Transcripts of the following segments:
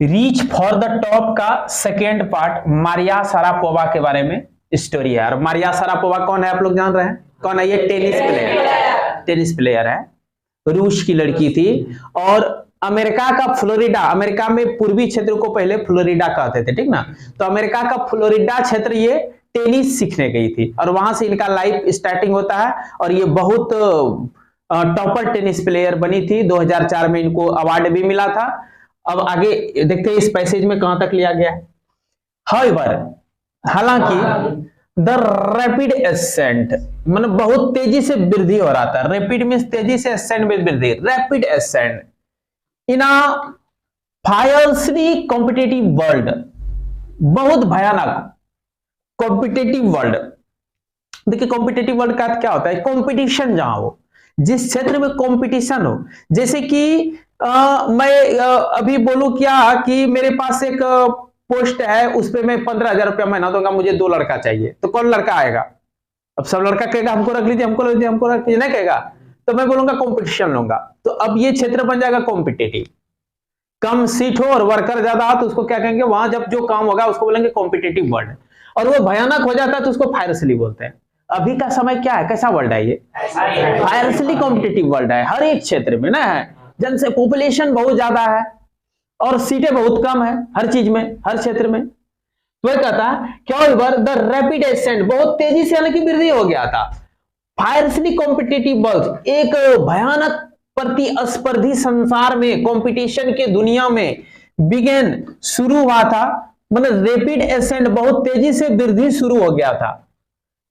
Reach for the top का second part Maria Sharapova के बारे में स्टोरी है। और मारिया शारापोवा कौन है आप लोग जान रहे हैं? कौन है ये? टेनिस प्लेयर है, रूस की लड़की थी। और अमेरिका का फ्लोरिडा, अमेरिका में पूर्वी क्षेत्र को पहले फ्लोरिडा कहते थे, ठीक ना? तो अमेरिका का फ्लोरिडा क्षेत्र ये टेनिस सीखने गई थी और वहां से इनका लाइफ स्टार्टिंग होता है। और ये बहुत टॉपर टेनिस प्लेयर बनी थी। 2004 में इनको अवार्ड भी मिला था। अब आगे देखते हैं इस पैसेज में कहां तक लिया गया है। हाउएवर, हालांकि द रैपिड एसेंट, मतलब बहुत तेजी से वृद्धि हो रहा था। रैपिड मींस तेजी से, एसेंट में वृद्धि। रैपिड एसेंट इन अ फायरसली कॉम्पिटिटिव वर्ल्ड, बहुत भयानक कॉम्पिटिटिव वर्ल्ड। देखिए कॉम्पिटिटिव वर्ल्ड का क्या होता है? कंपटीशन जहां हो, जिस क्षेत्र में कंपटीशन हो। जैसे कि मैं अभी बोलूं क्या कि मेरे पास एक पोस्ट है, उस पे मैं 15,000 रुपया महीना दूंगा, मुझे 2 लड़का चाहिए, तो कौन लड़का आएगा? अब सब लड़का कहेगा हमको रख लीजिए, हमको रख लीजिए, हमको रख लीजिए, नहीं कहेगा। तो मैं बोलूंगा कंपटीशन लूंगा, तो अब ये क्षेत्र बन जाएगा कॉम्पिटिटिव। कम सीट हो और वर्कर ज्यादा हो तो उसको क्या कहेंगे? वहां जब जो काम होगा उसको बोलेंगे कॉम्पिटिटिव वर्ल्ड। और वो भयानक हो जाता है तो उसको फायरसली बोलते हैं। अभी का समय क्या है? कैसा वर्ल्ड है ये? फायरसली कॉम्पिटिटिव वर्ल्ड है। हर एक क्षेत्र में ना है, जन से पॉपुलेशन बहुत ज्यादा है और सीटें बहुत कम है हर चीज में, हर क्षेत्र में। तो ये कहता है क्या द रैपिड एसेंट, बहुत तेजी से हालांकि वृद्धि हो गया था। फायरसली कॉम्पिटिटिव वर्ल्ड, एक भयानक प्रतिस्पर्धी संसार में, कंपटीशन के दुनिया में बिगेन, शुरू हुआ था। मतलब रैपिड एसेंट, बहुत तेजी से वृद्धि शुरू हो गया था।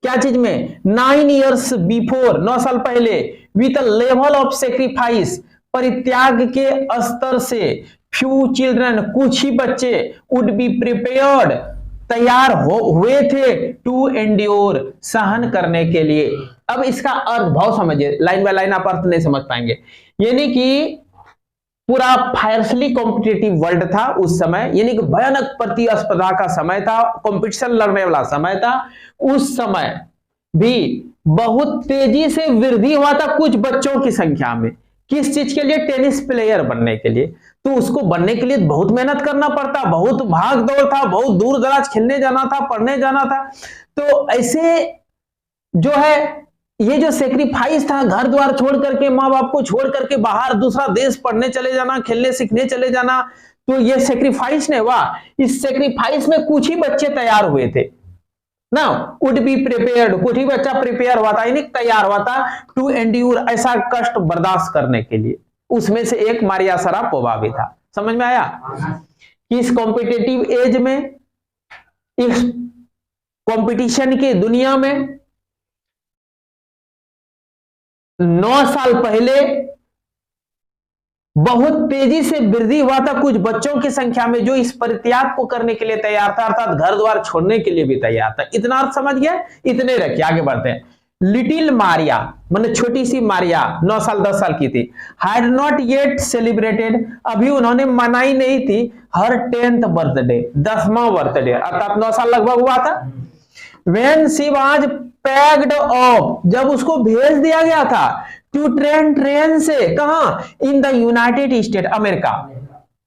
क्या चीज में? 9 years बिफोर, 9 साल पहले, with a level of sacrifice, परित्याग के स्तर से, फ्यू चिल्ड्रन, कुछ ही बच्चे, वुड बी प्रिपेयर्ड, तैयार हुए थे, टू एंड्योर, सहन करने के लिए। अब इसका अर्थ भाव समझिए, लाइन बाय लाइन आप अर्थ नहीं समझ पाएंगे। यानी कि पूरा फायरसली कॉम्पिटिटिव वर्ल्ड था उस समय, यानी कि भयानक प्रतिस्पर्धा का समय था, कंपटीशन लड़ने वाला समय था। उस समय भी बहुत तेजी से वृद्धि हुआ था कुछ बच्चों की संख्या में। किस चीज के लिए? टेनिस प्लेयर बनने के लिए। तो उसको बनने के लिए बहुत मेहनत करना पड़ता, बहुत भाग दौड़ था, बहुत दूर दराज खेलने जाना था, पढ़ने जाना था। तो ऐसे जो है ये जो सेक्रीफाइस था, घर द्वार छोड़ करके, माँ बाप को छोड़ करके बाहर दूसरा देश पढ़ने चले जाना, खेलने सीखने चले जाना, तो ये सेक्रीफाइस ने हुआ। इस सेक्रीफाइस में कुछ ही बच्चे तैयार हुए थे ना, वुड बी प्रिपेयर्ड, कुछ ही बच्चा प्रिपेयर हुआ था, यानी तैयार हुआ था, टू एंड्यूर, ऐसा कष्ट बर्दाश्त करने के लिए। उसमें से एक मारिया शारापोवा भी था। समझ में आया? इस कॉम्पिटिटिव एज में, इस कंपटीशन की दुनिया में 9 साल पहले बहुत तेजी से वृद्धि हुआ था कुछ बच्चों की संख्या में, जो इस परित्याग को करने के लिए तैयार था, अर्थात घर द्वार छोड़ने के लिए भी तैयार था। इतना अर्थ समझ गया? इतने रखिए, आगे बढ़ते हैं। लिटिल मारिया, मतलब छोटी सी मारिया, 9 साल 10 साल की थी। हैड नॉट येट सेलिब्रेटेड, अभी उन्होंने मनाई नहीं थी, हर 10th बर्थडे, 10वां बर्थडे, अर्थात 9 साल लगभग हुआ था। When she was packed off, जब उसको भेज दिया गया था, टू ट्रेन से, कहां? In the United state, America.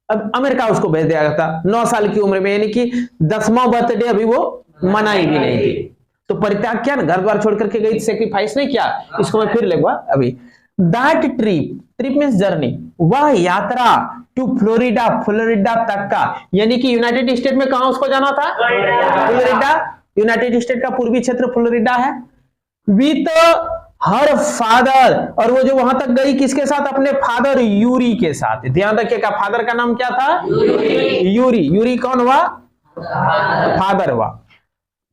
अब अमेरिका उसको भेज दिया गया था 9 साल की उम्र में, यानी कि 10वां बर्थडे अभी वो मनाई भी नहीं थी। तो परित्याग किया ना, घर द्वार छोड़ करके गई, सेक्रीफाइस नहीं किया। इसको मैं फिर लिखूंगा अभी। दैट ट्रिप मींस जर्नी, वह यात्रा, टू फ्लोरिडा, फ्लोरिडा तक का, यानी कि यूनाइटेड स्टेट में कहां उसको जाना था? फ्लोरिडा, यूनाइटेड स्टेट का पूर्वी क्षेत्र फ्लोरिडा है। विथ हर फादर, और वो जो वहां तक गई किसके साथ? अपने फादर यूरी के साथ। ध्यान रखिएगा, फादर का नाम क्या था? यूरी। यूरी कौन हुआ? फादर हुआ।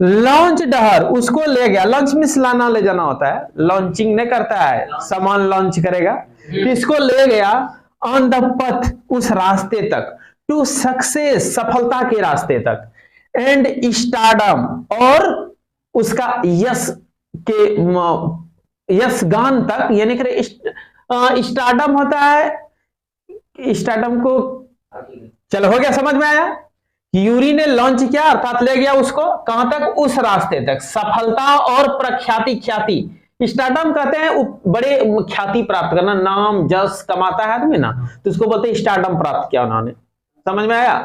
लॉन्च डहर, उसको ले गया। लॉन्च मिस लाना, ले जाना होता है, लॉन्चिंग नहीं करता है, सामान लॉन्च करेगा। इसको ले गया ऑन द पथ, उस रास्ते तक, टू सक्सेस, सफलता के रास्ते तक, एंड स्टारडम, और उसका यश के, यशगान तक, यानी कि स्टारडम होता है, स्टारडम को, चलो हो गया, समझ में आया? यूरी ने लॉन्च किया, अर्थात ले गया उसको कहां तक? उस रास्ते तक, सफलता और प्रख्याति, ख्याति, स्टारडम कहते हैं बड़े ख्याति प्राप्त करना, नाम जस कमाता है आदमी ना, तो उसको बोलते हैं स्टारडम प्राप्त किया उन्होंने। समझ में आया?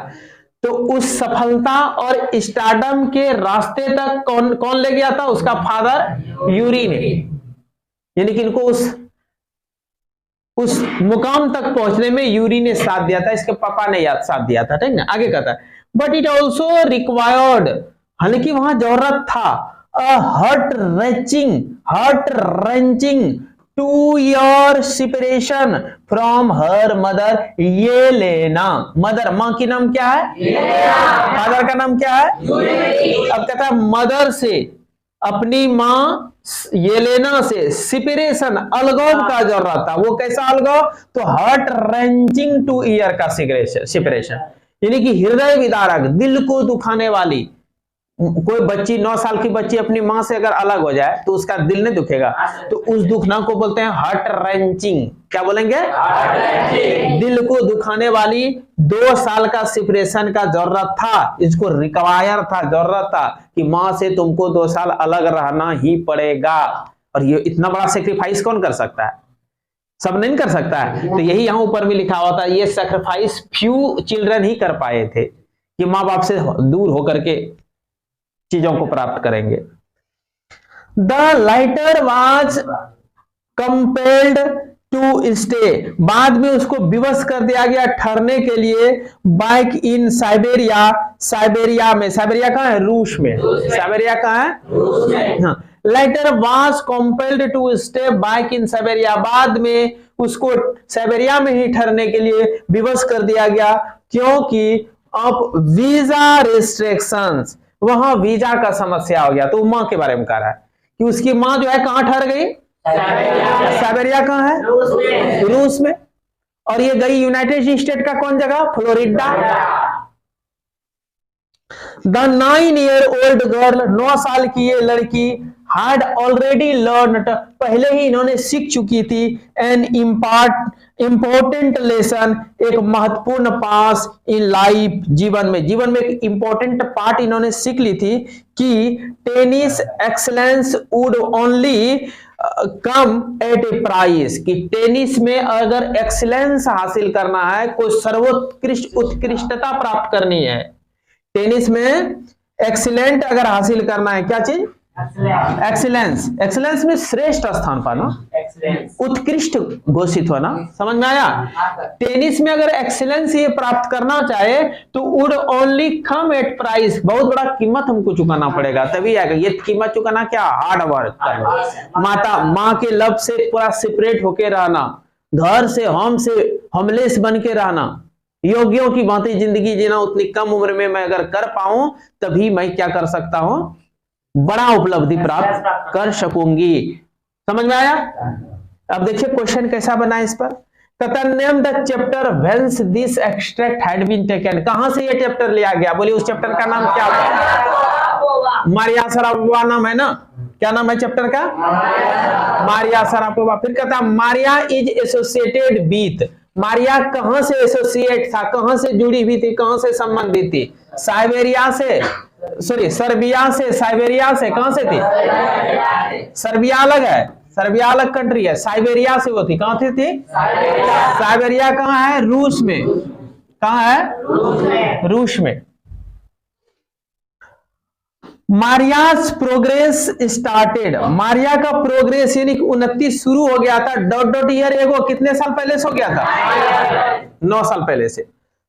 तो उस सफलता और स्टारडम के रास्ते तक कौन कौन ले गया था? उसका फादर यूरी ने, यानी कि इनको उस मुकाम तक पहुंचने में यूरी ने साथ दिया था, इसके पापा ने साथ दिया था। ठीक ना? आगे कहता है बट इट ऑल्सो रिक्वायर्ड, हालांकि वहां जरूरत था, heart wrenching 2 year separation from her mother Yelena. Mother, मां की नाम क्या है? फादर का नाम क्या है? अब कहता है मदर से, अपनी मां येलेना से सेपरेशन, अलगाव का जरूरत था। वो कैसा अलगाव? तो हार्ट रेंचिंग 2 year का सेपरेशन, यानी कि हृदय विदारक, दिल को दुखाने वाली। कोई बच्ची 9 साल की बच्ची अपनी मां से अगर अलग हो जाए तो उसका दिल नहीं दुखेगा, तो उस दुखना को बोलते हैं हार्ट रेंचिंग। क्या बोलेंगे? दिल को दुखाने वाली 2 साल का सेपरेशन का जरूरत था, इसको रिक्वायर था, जरूरत था कि मां से तुमको 2 साल अलग रहना ही पड़ेगा। और ये इतना बड़ा सेक्रीफाइस कौन कर सकता है? सब नहीं कर सकता है। तो यही यहां ऊपर भी लिखा हुआ था, ये सेक्रीफाइस फ्यू चिल्ड्रन ही कर पाए थे कि मां बाप से दूर होकर के चीजों को प्राप्त करेंगे। The latter was compelled to stay, बाद में उसको विवश कर दिया गया ठहरने के लिए, बैक इन साइबेरिया। साइबेरिया में, साइबेरिया कहां है? रूस में। साइबेरिया कहां है? रूस में। हाँ, latter was compelled to stay back in Siberia, बाद में उसको साइबेरिया में ही ठहरने के लिए विवश कर दिया गया, क्योंकि अब वीजा रिस्ट्रिक्शंस, वहां वीजा का समस्या हो गया। तो मां के बारे में कह रहा है कि उसकी मां जो है कहां ठहर गई? साइबेरिया कहां है? रूस में। और ये गई यूनाइटेड स्टेट का कौन जगह? Florida. The 9 year old girl, 9 साल की ये लड़की, had already learned, पहले ही इन्होंने सीख चुकी थी, an important lesson, एक महत्वपूर्ण पास इन लाइफ, जीवन में एक इंपॉर्टेंट पार्ट इन्होंने सीख ली थी कि tennis excellence would only come at a price, कि टेनिस में अगर एक्सीलेंस हासिल करना है, कोई सर्वोत्कृष्ट उत्कृष्टता प्राप्त करनी है, टेनिस में एक्सीलेंट अगर हासिल करना है, क्या चीज? एक्सीलेंस। एक्सीलेंस में श्रेष्ठ स्थान पाना, उत्कृष्ट घोषित होना। समझ में आया? टेनिस में अगर एक्सीलेंस ये प्राप्त करना चाहे तो would only come at price, बहुत बड़ा कीमत हमको चुकाना पड़ेगा, तभी आएगा। ये कीमत चुकाना क्या? हार्ड वर्क करना, माँ के लब से पूरा सेपरेट होके रहना, घर से होमलेस बन के रहना, योगियों की बातें जिंदगी जीना, उतनी कम उम्र में मैं अगर कर पाऊं तभी मैं क्या कर सकता हूं? बड़ा उपलब्धि प्राप्त कर सकूंगी। समझ में आया? अब देखिए क्वेश्चन कैसा बना इस पर। Name the chapter whence this extract had been taken, कहां से ये चैप्टर लिया गया? बोलिए उस चैप्टर का नाम क्या है? मारिया सरापोवा नाम है ना? क्या नाम है चैप्टर का? मारिया सरापोवा। फिर कहता Maria is associated with, Maria कहां से एसोसिएट था, कहां से जुड़ी हुई थी, कहां से संबंधित थी? साइबेरिया से, सॉरी सर्बिया से, साइबेरिया से। कहां से थी? सर्बिया अलग है, सर्बिया अलग कंट्री है, साइबेरिया से वो थी। कहां थी? साइबेरिया कहां है? रूस में। कहां है? रूस में। मारियास प्रोग्रेस स्टार्टेड, मारिया का प्रोग्रेस यानी उन्नति शुरू हो गया था डॉट डॉट ईयर एगो, कितने साल पहले से हो गया था? 9 साल पहले से।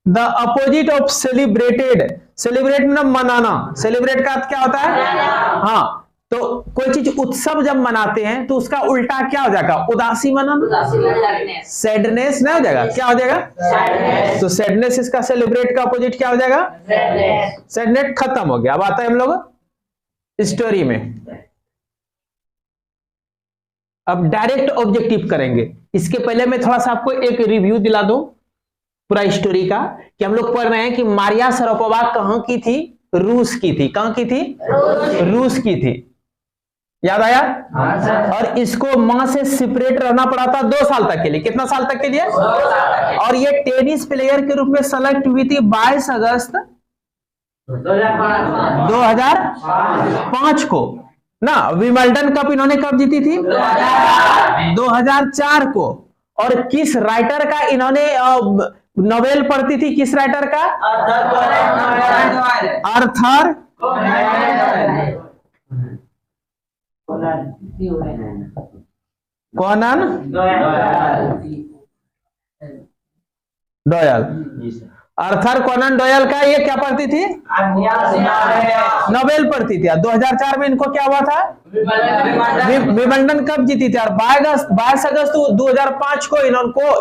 The opposite of celebrated, celebrate मतलब मनाना, सेलिब्रेट का अर्थ क्या होता है? हाँ, तो कोई चीज उत्सव जब मनाते हैं तो उसका उल्टा क्या हो जाएगा? उदासी मनाना, सैडनेस नहीं हो जाएगा? क्या हो जाएगा? तो सैडनेस, इसका सेलिब्रेट का अपोजिट क्या हो जाएगा? सैडनेस। खत्म हो गया। अब आता है हम लोग स्टोरी में। अब डायरेक्ट ऑब्जेक्टिव करेंगे। इसके पहले मैं थोड़ा सा आपको एक रिव्यू दिला दूं पूरा स्टोरी का, कि हम लोग पढ़ रहे हैं कि मारिया सरापोवा कहां की थी? रूस की थी। कहां की थी? रूस की थी। याद आया? और इसको मां से सेपरेट रहना पड़ा था 2 साल तक के लिए। कितना साल तक के लिए? और ये टेनिस प्लेयर के रूप में सेलेक्ट हुई थी 22 अगस्त 2005 को। ना। विंबलडन कप इन्होंने कब जीती थी? 2004 को। और किस राइटर का इन्होंने नोवेल पढ़ती थी, किस राइटर का? Arthur Conan Doyle. Arthur Conan Doyle का ये क्या पढ़ती थी? नोवेल पढ़ती थी। 2004 में इनको क्या हुआ था? विंबलडन कप जीती थी। और 22 अगस्त 2005 को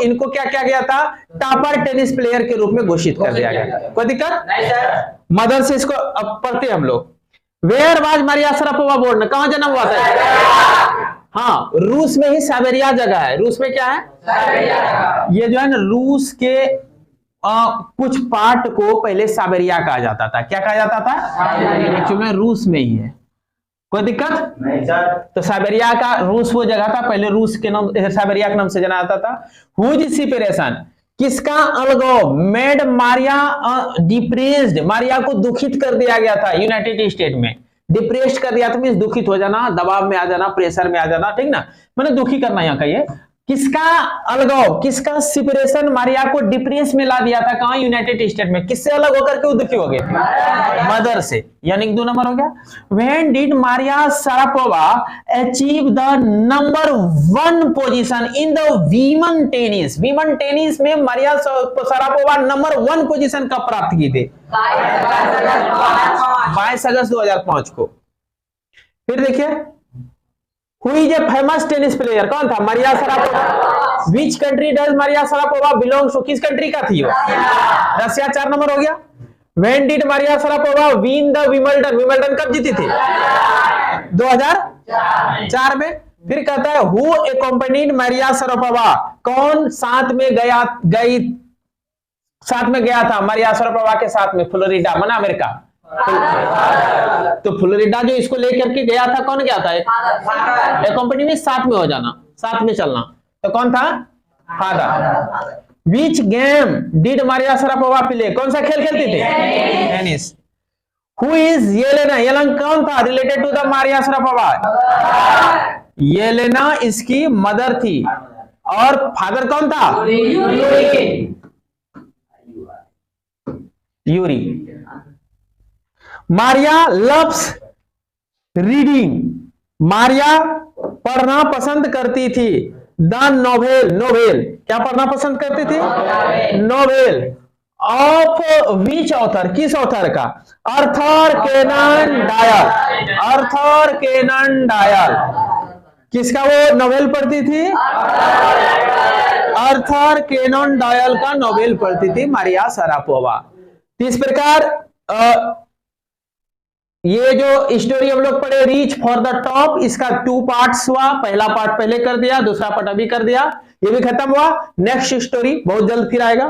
इनको क्या किया गया था? टॉपर टेनिस प्लेयर के रूप में घोषित कर दिया गया। कोई दिक्कत नहीं सर। मदर से इसको अब पढ़ते हम लोग। Where was Maria Sharapova born, कहां जन्म हुआ था? हाँ, रूस में ही साइबेरिया जगह है। रूस में क्या है? ये जो है ना, रूस के कुछ पार्ट को पहले साइबेरिया कहा जाता था। क्या कहा जाता था? एक्चुअली रूस में ही है। कोई दिक्कत नहीं सर। तो साइबेरिया का, रूस वो जगह था, पहले रूस के नाम, साइबेरिया के नाम से जाना जाता था। हुज सेपरेशन, किसका अलगाव? मेड मारिया डिप्रेस्ड, मारिया को दुखित कर दिया गया था यूनाइटेड स्टेट में। डिप्रेस्ड कर दिया था मींस दुखित हो जाना, दबाव में आ जाना, प्रेशर में आ जाना, ठीक ना, मैंने दुखी करना यहाँ का। ये किसका अलगाव, किसका सेपरेशन मारिया को डिप्रेस में ला दिया था? कहां? यूनाइटेड स्टेट में। किससे अलग होकर के वो दुखी हो गए? मदर से। यानी 2 नंबर हो गया। When did Maria Sharapova achieve the number 1 position in the women tennis? Women tennis में मारिया शरापोवा नंबर 1 पोजीशन कब प्राप्त की थी? 22 अगस्त 2005 को। फिर देखिए, Who is a famous tennis player? कौन था? Maria Sharapova. Which country does Maria Sharapova belongs to? किस कंट्री का थी वो? रशिया। 4 नंबर हो गया। When did Maria Sharapova win the Wimbledon? Wimbledon कब जीती थी? 2004 में। फिर कहता है Who accompanied Maria Sharapova? कौन साथ में गया था मारिया शरापोवा के साथ में? फ्लोरिडा, मना अमेरिका। तो फ्लोरिडा जो इसको लेकर के गया था, कौन गया था? एक कंपनी में साथ में हो जाना, साथ में चलना। तो कौन था? Father. Which game did Maria Sharapova play? कौन सा खेल खेलती थी? Tennis. Who is Yelena? Yelena कौन था related to the Maria Sharapova? Yelena इसकी मदर थी। और फादर कौन था? Yuri. Maria loves reading, Maria पढ़ना पसंद करती थी। द नोवेल, नोवेल क्या पढ़ना पसंद करती थी? Novel of which author? किस ऑथर का? Arthur Conan Doyle. Arthur Conan Doyle किसका वो नोवेल पढ़ती थी? आर्थर केनन डॉयल का नोवेल पढ़ती थी मारिया शरापोवा। इस प्रकार ये जो स्टोरी हम लोग पढ़े, रीच फॉर द टॉप, इसका 2 पार्ट्स हुआ। पहला पार्ट पहले कर दिया, दूसरा पार्ट अभी कर दिया, ये भी खत्म हुआ। नेक्स्ट स्टोरी बहुत जल्द फिर आएगा।